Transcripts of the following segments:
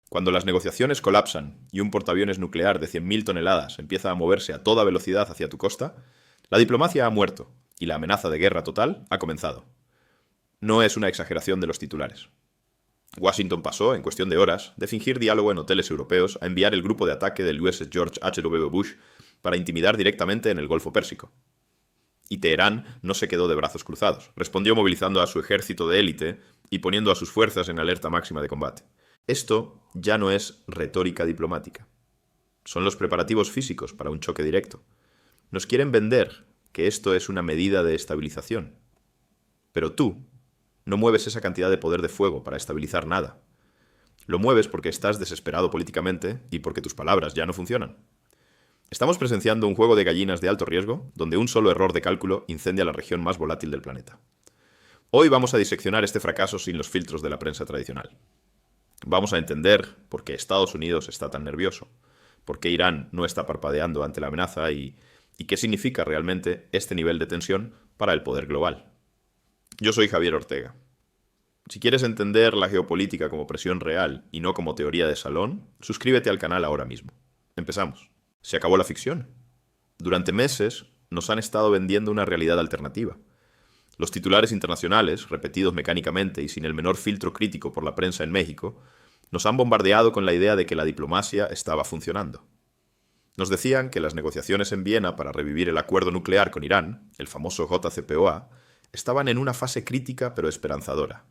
Cuando las negociaciones colapsan y un portaaviones nuclear de 100.000 toneladas empieza a moverse a toda velocidad hacia tu costa, la diplomacia ha muerto y la amenaza de guerra total ha comenzado. No es una exageración de los titulares. Washington pasó, en cuestión de horas, de fingir diálogo en hoteles europeos a enviar el grupo de ataque del USS George H.W. Bush para intimidar directamente en el Golfo Pérsico. Y Teherán no se quedó de brazos cruzados. Respondió movilizando a su ejército de élite y poniendo a sus fuerzas en alerta máxima de combate. Esto ya no es retórica diplomática. Son los preparativos físicos para un choque directo. Nos quieren vender que esto es una medida de estabilización. Pero tú no mueves esa cantidad de poder de fuego para estabilizar nada. Lo mueves porque estás desesperado políticamente y porque tus palabras ya no funcionan. Estamos presenciando un juego de gallinas de alto riesgo, donde un solo error de cálculo incendia la región más volátil del planeta. Hoy vamos a diseccionar este fracaso sin los filtros de la prensa tradicional. Vamos a entender por qué Estados Unidos está tan nervioso, por qué Irán no está parpadeando ante la amenaza y qué significa realmente este nivel de tensión para el poder global. Yo soy Javier Ortega. Si quieres entender la geopolítica como presión real y no como teoría de salón, suscríbete al canal ahora mismo. Empezamos. Se acabó la ficción. Durante meses nos han estado vendiendo una realidad alternativa. Los titulares internacionales, repetidos mecánicamente y sin el menor filtro crítico por la prensa en México, nos han bombardeado con la idea de que la diplomacia estaba funcionando. Nos decían que las negociaciones en Viena para revivir el acuerdo nuclear con Irán, el famoso JCPOA, estaban en una fase crítica pero esperanzadora.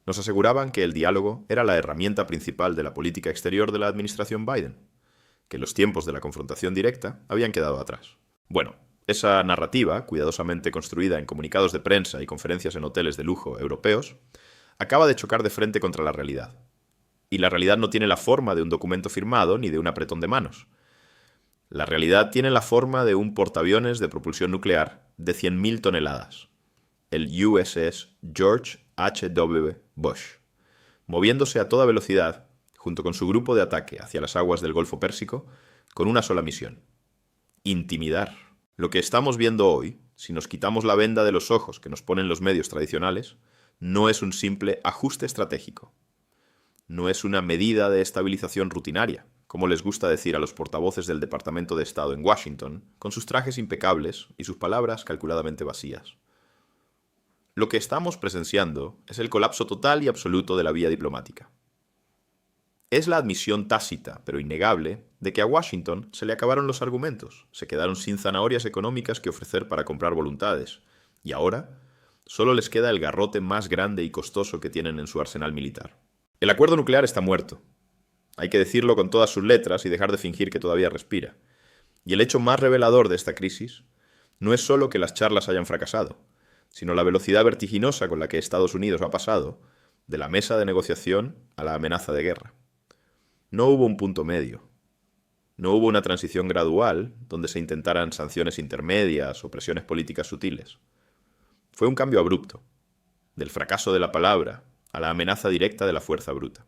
Nos aseguraban que el diálogo era la herramienta principal de la política exterior de la administración Biden, que los tiempos de la confrontación directa habían quedado atrás. Bueno, esa narrativa, cuidadosamente construida en comunicados de prensa y conferencias en hoteles de lujo europeos, acaba de chocar de frente contra la realidad. Y la realidad no tiene la forma de un documento firmado ni de un apretón de manos. La realidad tiene la forma de un portaaviones de propulsión nuclear de 100.000 toneladas, el USS George H.W. Bush, moviéndose a toda velocidad junto con su grupo de ataque hacia las aguas del Golfo Pérsico, con una sola misión: intimidar. Lo que estamos viendo hoy, si nos quitamos la venda de los ojos que nos ponen los medios tradicionales, no es un simple ajuste estratégico. No es una medida de estabilización rutinaria, como les gusta decir a los portavoces del Departamento de Estado en Washington, con sus trajes impecables y sus palabras calculadamente vacías. Lo que estamos presenciando es el colapso total y absoluto de la vía diplomática. Es la admisión tácita, pero innegable, de que a Washington se le acabaron los argumentos, se quedaron sin zanahorias económicas que ofrecer para comprar voluntades, y ahora solo les queda el garrote más grande y costoso que tienen en su arsenal militar. El acuerdo nuclear está muerto. Hay que decirlo con todas sus letras y dejar de fingir que todavía respira. Y el hecho más revelador de esta crisis no es solo que las charlas hayan fracasado, sino la velocidad vertiginosa con la que Estados Unidos ha pasado de la mesa de negociación a la amenaza de guerra. No hubo un punto medio. No hubo una transición gradual donde se intentaran sanciones intermedias o presiones políticas sutiles. Fue un cambio abrupto, del fracaso de la palabra a la amenaza directa de la fuerza bruta.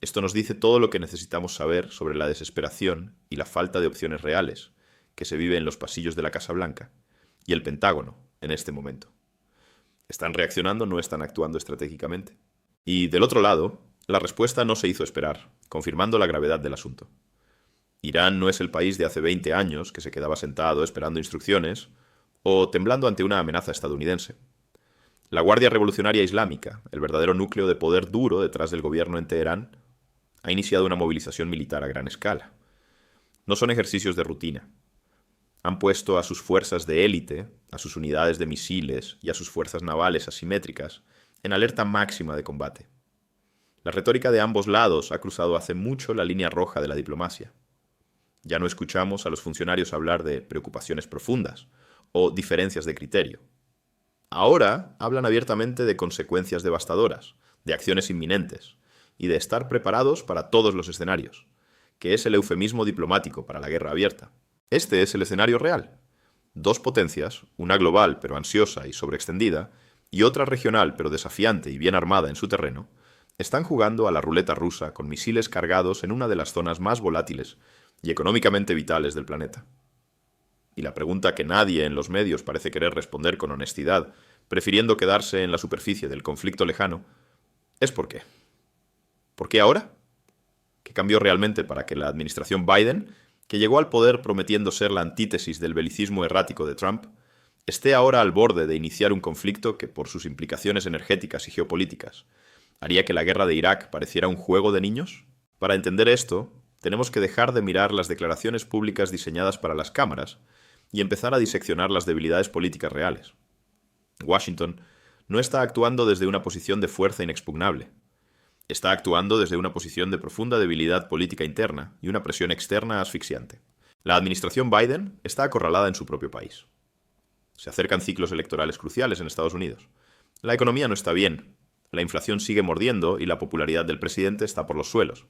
Esto nos dice todo lo que necesitamos saber sobre la desesperación y la falta de opciones reales que se vive en los pasillos de la Casa Blanca y el Pentágono en este momento. ¿Están reaccionando? ¿No están actuando estratégicamente? Y del otro lado, la respuesta no se hizo esperar, confirmando la gravedad del asunto. Irán no es el país de hace 20 años que se quedaba sentado esperando instrucciones o temblando ante una amenaza estadounidense. La Guardia Revolucionaria Islámica, el verdadero núcleo de poder duro detrás del gobierno en Teherán, ha iniciado una movilización militar a gran escala. No son ejercicios de rutina. Han puesto a sus fuerzas de élite, a sus unidades de misiles y a sus fuerzas navales asimétricas en alerta máxima de combate. La retórica de ambos lados ha cruzado hace mucho la línea roja de la diplomacia. Ya no escuchamos a los funcionarios hablar de preocupaciones profundas o diferencias de criterio. Ahora hablan abiertamente de consecuencias devastadoras, de acciones inminentes y de estar preparados para todos los escenarios, que es el eufemismo diplomático para la guerra abierta. Este es el escenario real. Dos potencias, una global pero ansiosa y sobreextendida, y otra regional pero desafiante y bien armada en su terreno, están jugando a la ruleta rusa con misiles cargados en una de las zonas más volátiles y económicamente vitales del planeta. Y la pregunta que nadie en los medios parece querer responder con honestidad, prefiriendo quedarse en la superficie del conflicto lejano, es ¿por qué? ¿Por qué ahora? ¿Qué cambió realmente para que la administración Biden, que llegó al poder prometiendo ser la antítesis del belicismo errático de Trump, esté ahora al borde de iniciar un conflicto que, por sus implicaciones energéticas y geopolíticas, haría que la guerra de Irak pareciera un juego de niños? Para entender esto, tenemos que dejar de mirar las declaraciones públicas diseñadas para las cámaras y empezar a diseccionar las debilidades políticas reales. Washington no está actuando desde una posición de fuerza inexpugnable. Está actuando desde una posición de profunda debilidad política interna y una presión externa asfixiante. La administración Biden está acorralada en su propio país. Se acercan ciclos electorales cruciales en Estados Unidos. La economía no está bien, la inflación sigue mordiendo y la popularidad del presidente está por los suelos.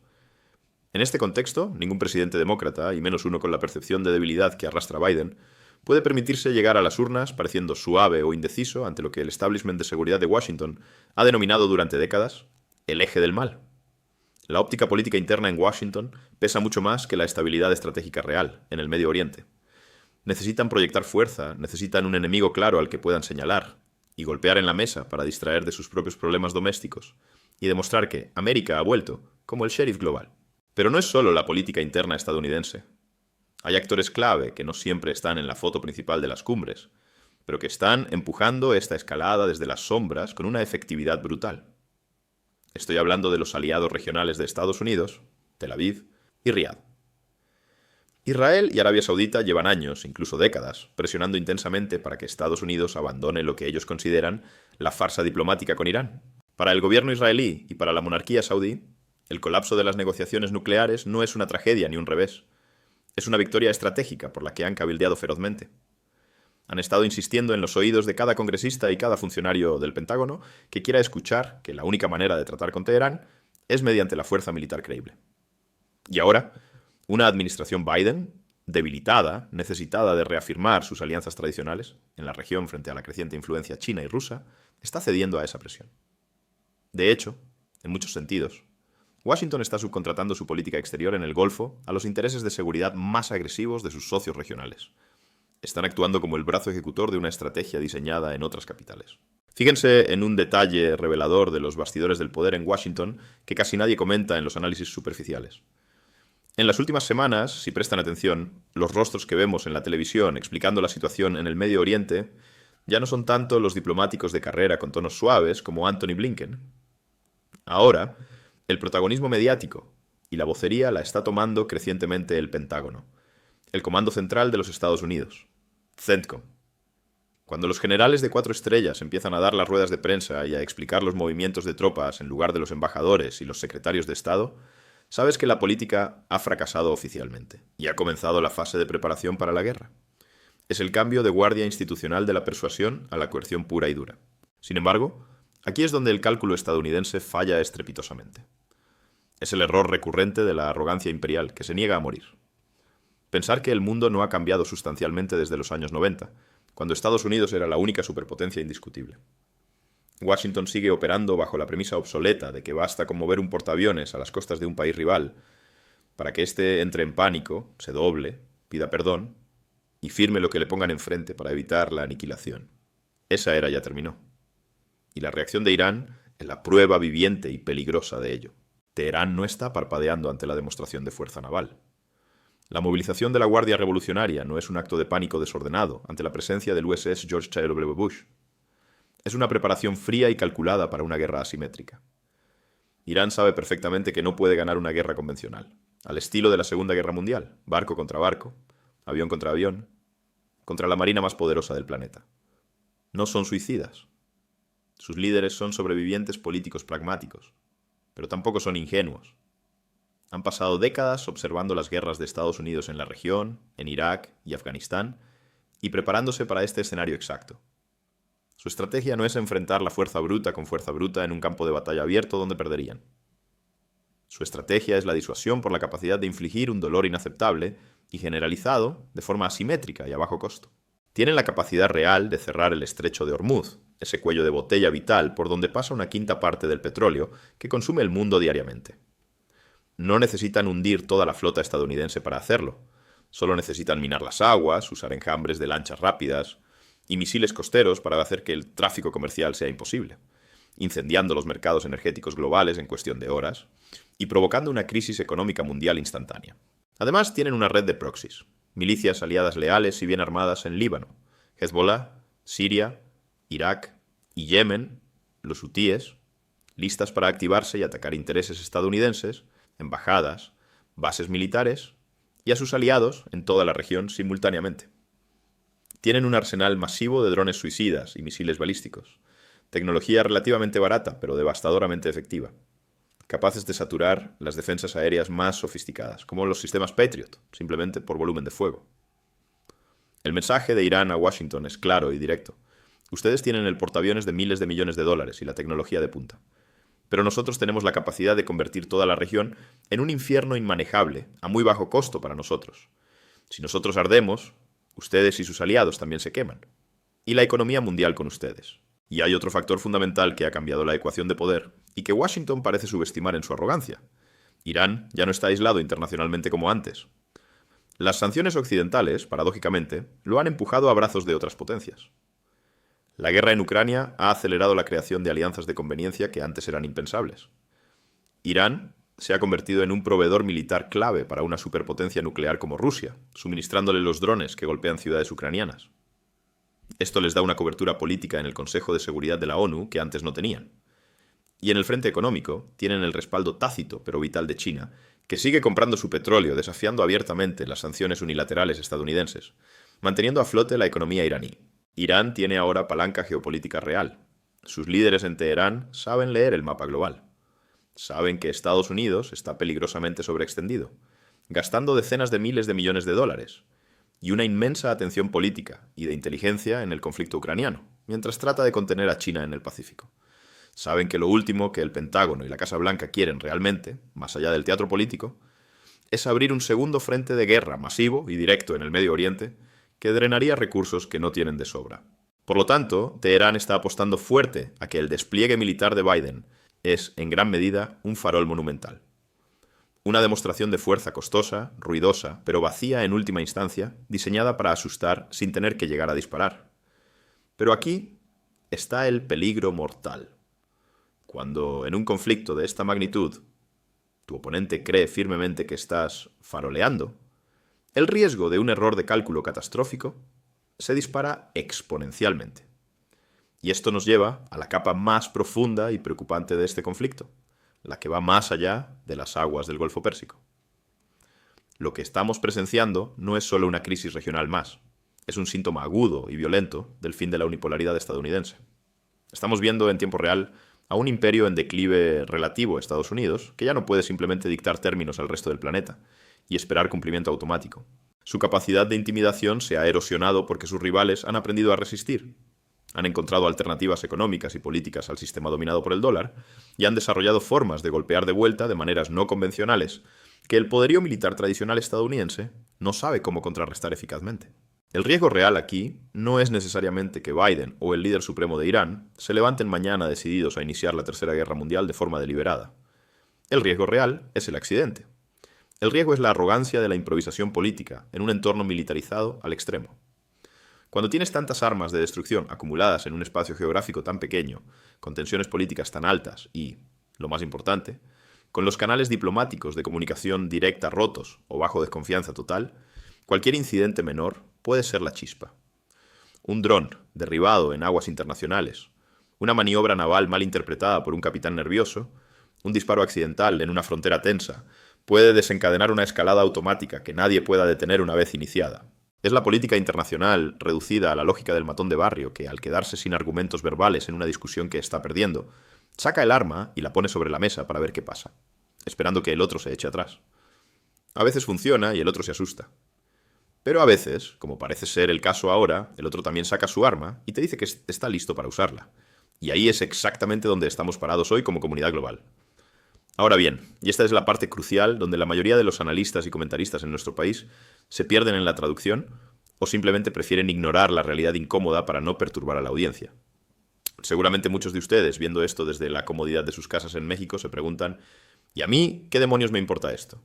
En este contexto, ningún presidente demócrata, y menos uno con la percepción de debilidad que arrastra Biden, puede permitirse llegar a las urnas pareciendo suave o indeciso ante lo que el establishment de seguridad de Washington ha denominado durante décadas el eje del mal. La óptica política interna en Washington pesa mucho más que la estabilidad estratégica real en el Medio Oriente. Necesitan proyectar fuerza, necesitan un enemigo claro al que puedan señalar y golpear en la mesa para distraer de sus propios problemas domésticos y demostrar que América ha vuelto como el sheriff global. Pero no es solo la política interna estadounidense. Hay actores clave que no siempre están en la foto principal de las cumbres, pero que están empujando esta escalada desde las sombras con una efectividad brutal. Estoy hablando de los aliados regionales de Estados Unidos, Tel Aviv y Riad. Israel y Arabia Saudita llevan años, incluso décadas, presionando intensamente para que Estados Unidos abandone lo que ellos consideran la farsa diplomática con Irán. Para el gobierno israelí y para la monarquía saudí, el colapso de las negociaciones nucleares no es una tragedia ni un revés. Es una victoria estratégica por la que han cabildeado ferozmente. Han estado insistiendo en los oídos de cada congresista y cada funcionario del Pentágono que quiera escuchar que la única manera de tratar con Teherán es mediante la fuerza militar creíble. Y ahora, una administración Biden, debilitada, necesitada de reafirmar sus alianzas tradicionales en la región frente a la creciente influencia china y rusa, está cediendo a esa presión. De hecho, en muchos sentidos, Washington está subcontratando su política exterior en el Golfo a los intereses de seguridad más agresivos de sus socios regionales. Están actuando como el brazo ejecutor de una estrategia diseñada en otras capitales. Fíjense en un detalle revelador de los bastidores del poder en Washington que casi nadie comenta en los análisis superficiales. En las últimas semanas, si prestan atención, los rostros que vemos en la televisión explicando la situación en el Medio Oriente ya no son tanto los diplomáticos de carrera con tonos suaves como Antony Blinken. Ahora, el protagonismo mediático y la vocería la está tomando crecientemente el Pentágono, el Comando Central de los Estados Unidos, CENTCOM. Cuando los generales de 4 estrellas empiezan a dar las ruedas de prensa y a explicar los movimientos de tropas en lugar de los embajadores y los secretarios de Estado, sabes que la política ha fracasado oficialmente y ha comenzado la fase de preparación para la guerra. Es el cambio de guardia institucional de la persuasión a la coerción pura y dura. Sin embargo, aquí es donde el cálculo estadounidense falla estrepitosamente. Es el error recurrente de la arrogancia imperial que se niega a morir. Pensar que el mundo no ha cambiado sustancialmente desde los años 90, cuando Estados Unidos era la única superpotencia indiscutible. Washington sigue operando bajo la premisa obsoleta de que basta con mover un portaaviones a las costas de un país rival para que éste entre en pánico, se doble, pida perdón y firme lo que le pongan enfrente para evitar la aniquilación. Esa era ya terminó. Y la reacción de Irán es la prueba viviente y peligrosa de ello. Teherán no está parpadeando ante la demostración de fuerza naval. La movilización de la Guardia Revolucionaria no es un acto de pánico desordenado ante la presencia del USS George W. Bush. Es una preparación fría y calculada para una guerra asimétrica. Irán sabe perfectamente que no puede ganar una guerra convencional, al estilo de la Segunda Guerra Mundial, barco contra barco, avión contra avión, contra la marina más poderosa del planeta. No son suicidas. Sus líderes son sobrevivientes políticos pragmáticos, pero tampoco son ingenuos. Han pasado décadas observando las guerras de Estados Unidos en la región, en Irak y Afganistán, y preparándose para este escenario exacto. Su estrategia no es enfrentar la fuerza bruta con fuerza bruta en un campo de batalla abierto donde perderían. Su estrategia es la disuasión por la capacidad de infligir un dolor inaceptable y generalizado de forma asimétrica y a bajo costo. Tienen la capacidad real de cerrar el estrecho de Hormuz, ese cuello de botella vital por donde pasa una quinta parte del petróleo que consume el mundo diariamente. No necesitan hundir toda la flota estadounidense para hacerlo. Solo necesitan minar las aguas, usar enjambres de lanchas rápidas y misiles costeros para hacer que el tráfico comercial sea imposible. incendiando los mercados energéticos globales en cuestión de horas y provocando una crisis económica mundial instantánea. Además, tienen una red de proxies, milicias aliadas leales y bien armadas en Líbano, Hezbollah, Siria, Irak y Yemen, los hutíes, listas para activarse y atacar intereses estadounidenses, embajadas, bases militares y a sus aliados en toda la región simultáneamente. Tienen un arsenal masivo de drones suicidas y misiles balísticos, tecnología relativamente barata pero devastadoramente efectiva, capaces de saturar las defensas aéreas más sofisticadas, como los sistemas Patriot, simplemente por volumen de fuego. El mensaje de Irán a Washington es claro y directo. Ustedes tienen el portaaviones de miles de millones de dólares y la tecnología de punta. Pero nosotros tenemos la capacidad de convertir toda la región en un infierno inmanejable, a muy bajo costo para nosotros. Si nosotros ardemos, ustedes y sus aliados también se queman. Y la economía mundial con ustedes. Y hay otro factor fundamental que ha cambiado la ecuación de poder y que Washington parece subestimar en su arrogancia. Irán ya no está aislado internacionalmente como antes. Las sanciones occidentales, paradójicamente, lo han empujado a brazos de otras potencias. La guerra en Ucrania ha acelerado la creación de alianzas de conveniencia que antes eran impensables. Irán se ha convertido en un proveedor militar clave para una superpotencia nuclear como Rusia, suministrándole los drones que golpean ciudades ucranianas. Esto les da una cobertura política en el Consejo de Seguridad de la ONU que antes no tenían. Y en el frente económico tienen el respaldo tácito pero vital de China, que sigue comprando su petróleo desafiando abiertamente las sanciones unilaterales estadounidenses, manteniendo a flote la economía iraní. Irán tiene ahora palanca geopolítica real. Sus líderes en Teherán saben leer el mapa global. Saben que Estados Unidos está peligrosamente sobreextendido, gastando decenas de miles de millones de dólares, y una inmensa atención política y de inteligencia en el conflicto ucraniano, mientras trata de contener a China en el Pacífico. Saben que lo último que el Pentágono y la Casa Blanca quieren realmente, más allá del teatro político, es abrir un segundo frente de guerra masivo y directo en el Medio Oriente que drenaría recursos que no tienen de sobra. Por lo tanto, Teherán está apostando fuerte a que el despliegue militar de Biden es, en gran medida, un farol monumental. Una demostración de fuerza costosa, ruidosa, pero vacía en última instancia, diseñada para asustar sin tener que llegar a disparar. Pero aquí está el peligro mortal. Cuando en un conflicto de esta magnitud tu oponente cree firmemente que estás faroleando, el riesgo de un error de cálculo catastrófico se dispara exponencialmente. Y esto nos lleva a la capa más profunda y preocupante de este conflicto, la que va más allá de las aguas del Golfo Pérsico. Lo que estamos presenciando no es solo una crisis regional más, es un síntoma agudo y violento del fin de la unipolaridad estadounidense. Estamos viendo en tiempo real a un imperio en declive relativo a Estados Unidos, que ya no puede simplemente dictar términos al resto del planeta y esperar cumplimiento automático. Su capacidad de intimidación se ha erosionado porque sus rivales han aprendido a resistir. Han encontrado alternativas económicas y políticas al sistema dominado por el dólar y han desarrollado formas de golpear de vuelta de maneras no convencionales que el poderío militar tradicional estadounidense no sabe cómo contrarrestar eficazmente. El riesgo real aquí no es necesariamente que Biden o el líder supremo de Irán se levanten mañana decididos a iniciar la Tercera Guerra Mundial de forma deliberada. El riesgo real es el accidente. El riesgo es la arrogancia de la improvisación política en un entorno militarizado al extremo. Cuando tienes tantas armas de destrucción acumuladas en un espacio geográfico tan pequeño, con tensiones políticas tan altas y, lo más importante, con los canales diplomáticos de comunicación directa rotos o bajo desconfianza total, cualquier incidente menor puede ser la chispa. Un dron derribado en aguas internacionales, una maniobra naval mal interpretada por un capitán nervioso, un disparo accidental en una frontera tensa, puede desencadenar una escalada automática que nadie pueda detener una vez iniciada. Es la política internacional reducida a la lógica del matón de barrio que, al quedarse sin argumentos verbales en una discusión que está perdiendo, saca el arma y la pone sobre la mesa para ver qué pasa, esperando que el otro se eche atrás. A veces funciona y el otro se asusta. Pero a veces, como parece ser el caso ahora, el otro también saca su arma y te dice que está listo para usarla. Y ahí es exactamente donde estamos parados hoy como comunidad global. Ahora bien, y esta es la parte crucial donde la mayoría de los analistas y comentaristas en nuestro país se pierden en la traducción o simplemente prefieren ignorar la realidad incómoda para no perturbar a la audiencia. Seguramente muchos de ustedes, viendo esto desde la comodidad de sus casas en México, se preguntan: ¿y a mí qué demonios me importa esto?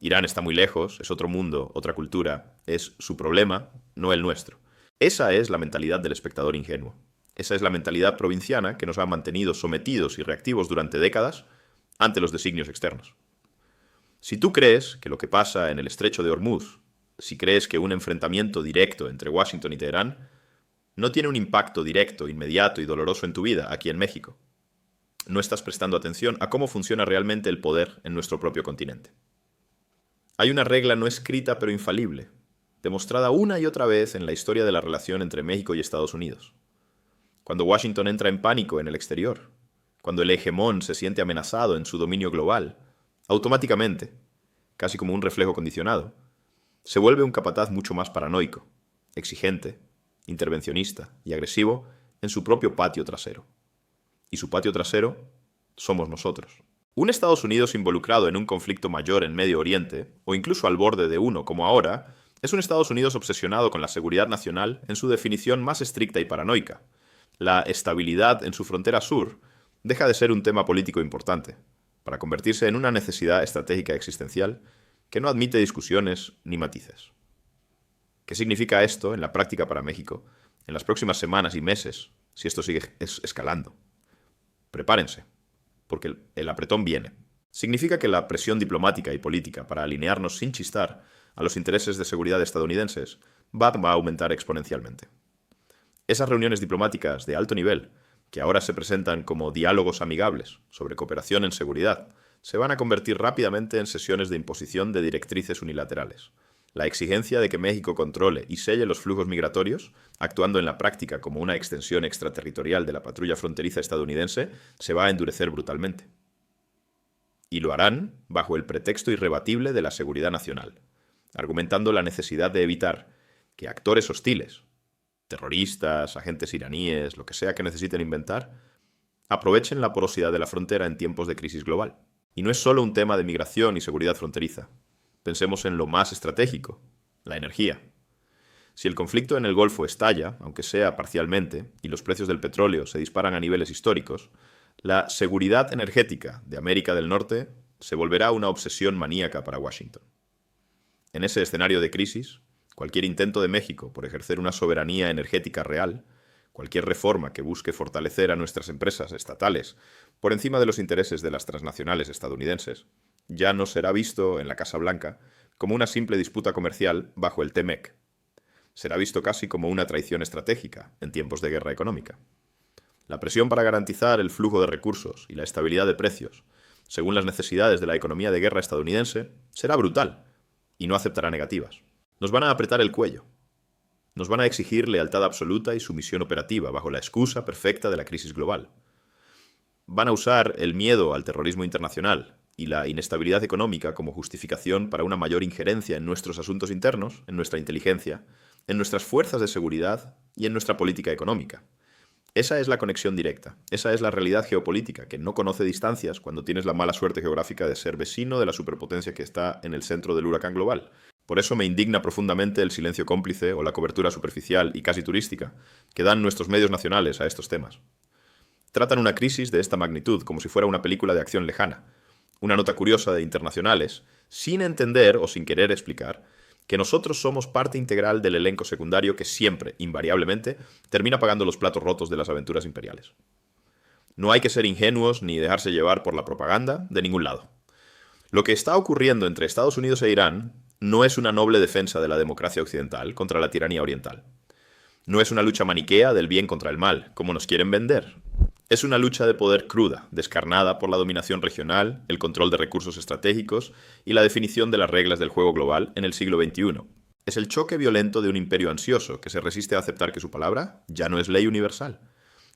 Irán está muy lejos, es otro mundo, otra cultura, es su problema, no el nuestro. Esa es la mentalidad del espectador ingenuo. Esa es la mentalidad provinciana que nos ha mantenido sometidos y reactivos durante décadas ante los designios externos. Si tú crees que lo que pasa en el estrecho de Hormuz, si crees que un enfrentamiento directo entre Washington y Teherán no tiene un impacto directo, inmediato y doloroso en tu vida aquí en México, no estás prestando atención a cómo funciona realmente el poder en nuestro propio continente. Hay una regla no escrita pero infalible, demostrada una y otra vez en la historia de la relación entre México y Estados Unidos. Cuando Washington entra en pánico en el exterior, cuando el hegemón se siente amenazado en su dominio global, automáticamente, casi como un reflejo condicionado, se vuelve un capataz mucho más paranoico, exigente, intervencionista y agresivo en su propio patio trasero. Y su patio trasero somos nosotros. Un Estados Unidos involucrado en un conflicto mayor en Medio Oriente, o incluso al borde de uno como ahora, es un Estados Unidos obsesionado con la seguridad nacional en su definición más estricta y paranoica. La estabilidad en su frontera sur deja de ser un tema político importante, para convertirse en una necesidad estratégica existencial que no admite discusiones ni matices. ¿Qué significa esto en la práctica para México en las próximas semanas y meses si esto sigue escalando? Prepárense, porque el apretón viene. Significa que la presión diplomática y política para alinearnos sin chistar a los intereses de seguridad estadounidenses va a aumentar exponencialmente. Esas reuniones diplomáticas de alto nivel, que ahora se presentan como diálogos amigables sobre cooperación en seguridad, se van a convertir rápidamente en sesiones de imposición de directrices unilaterales. La exigencia de que México controle y selle los flujos migratorios, actuando en la práctica como una extensión extraterritorial de la patrulla fronteriza estadounidense, se va a endurecer brutalmente. Y lo harán bajo el pretexto irrebatible de la seguridad nacional, argumentando la necesidad de evitar que actores hostiles, terroristas, agentes iraníes, lo que sea que necesiten inventar, aprovechen la porosidad de la frontera en tiempos de crisis global. Y no es solo un tema de migración y seguridad fronteriza. Pensemos en lo más estratégico, la energía. Si el conflicto en el Golfo estalla, aunque sea parcialmente, y los precios del petróleo se disparan a niveles históricos, la seguridad energética de América del Norte se volverá una obsesión maníaca para Washington. En ese escenario de crisis, cualquier intento de México por ejercer una soberanía energética real, cualquier reforma que busque fortalecer a nuestras empresas estatales por encima de los intereses de las transnacionales estadounidenses, ya no será visto en la Casa Blanca como una simple disputa comercial bajo el TMEC. Será visto casi como una traición estratégica en tiempos de guerra económica. La presión para garantizar el flujo de recursos y la estabilidad de precios, según las necesidades de la economía de guerra estadounidense, será brutal y no aceptará negativas. Nos van a apretar el cuello. Nos van a exigir lealtad absoluta y sumisión operativa bajo la excusa perfecta de la crisis global. Van a usar el miedo al terrorismo internacional y la inestabilidad económica como justificación para una mayor injerencia en nuestros asuntos internos, en nuestra inteligencia, en nuestras fuerzas de seguridad y en nuestra política económica. Esa es la conexión directa, esa es la realidad geopolítica, que no conoce distancias cuando tienes la mala suerte geográfica de ser vecino de la superpotencia que está en el centro del huracán global. Por eso me indigna profundamente el silencio cómplice o la cobertura superficial y casi turística que dan nuestros medios nacionales a estos temas. Tratan una crisis de esta magnitud como si fuera una película de acción lejana, una nota curiosa de internacionales, sin entender o sin querer explicar que nosotros somos parte integral del elenco secundario que siempre, invariablemente, termina pagando los platos rotos de las aventuras imperiales. No hay que ser ingenuos ni dejarse llevar por la propaganda de ningún lado. Lo que está ocurriendo entre Estados Unidos e Irán no es una noble defensa de la democracia occidental contra la tiranía oriental. No es una lucha maniquea del bien contra el mal, como nos quieren vender. Es una lucha de poder cruda, descarnada por la dominación regional, el control de recursos estratégicos y la definición de las reglas del juego global en el siglo XXI. Es el choque violento de un imperio ansioso que se resiste a aceptar que su palabra ya no es ley universal,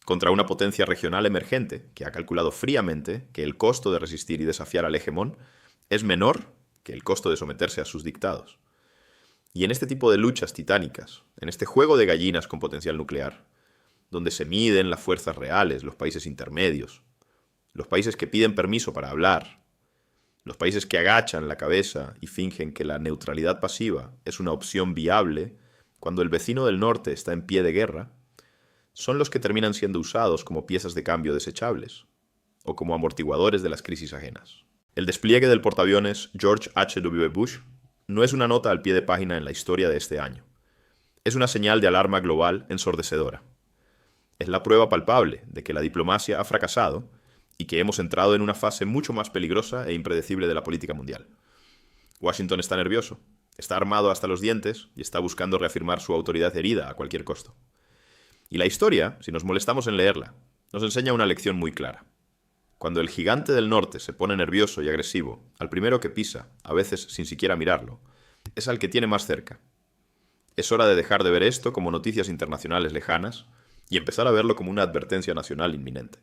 contra una potencia regional emergente que ha calculado fríamente que el costo de resistir y desafiar al hegemón es menor que el costo de someterse a sus dictados. Y en este tipo de luchas titánicas, en este juego de gallinas con potencial nuclear, donde se miden las fuerzas reales, los países intermedios, los países que piden permiso para hablar, los países que agachan la cabeza y fingen que la neutralidad pasiva es una opción viable cuando el vecino del norte está en pie de guerra, son los que terminan siendo usados como piezas de cambio desechables o como amortiguadores de las crisis ajenas. El despliegue del portaaviones George H.W. Bush no es una nota al pie de página en la historia de este año. Es una señal de alarma global ensordecedora. Es la prueba palpable de que la diplomacia ha fracasado y que hemos entrado en una fase mucho más peligrosa e impredecible de la política mundial. Washington está nervioso, está armado hasta los dientes y está buscando reafirmar su autoridad herida a cualquier costo. Y la historia, si nos molestamos en leerla, nos enseña una lección muy clara. Cuando el gigante del norte se pone nervioso y agresivo, al primero que pisa, a veces sin siquiera mirarlo, es al que tiene más cerca. Es hora de dejar de ver esto como noticias internacionales lejanas y empezar a verlo como una advertencia nacional inminente.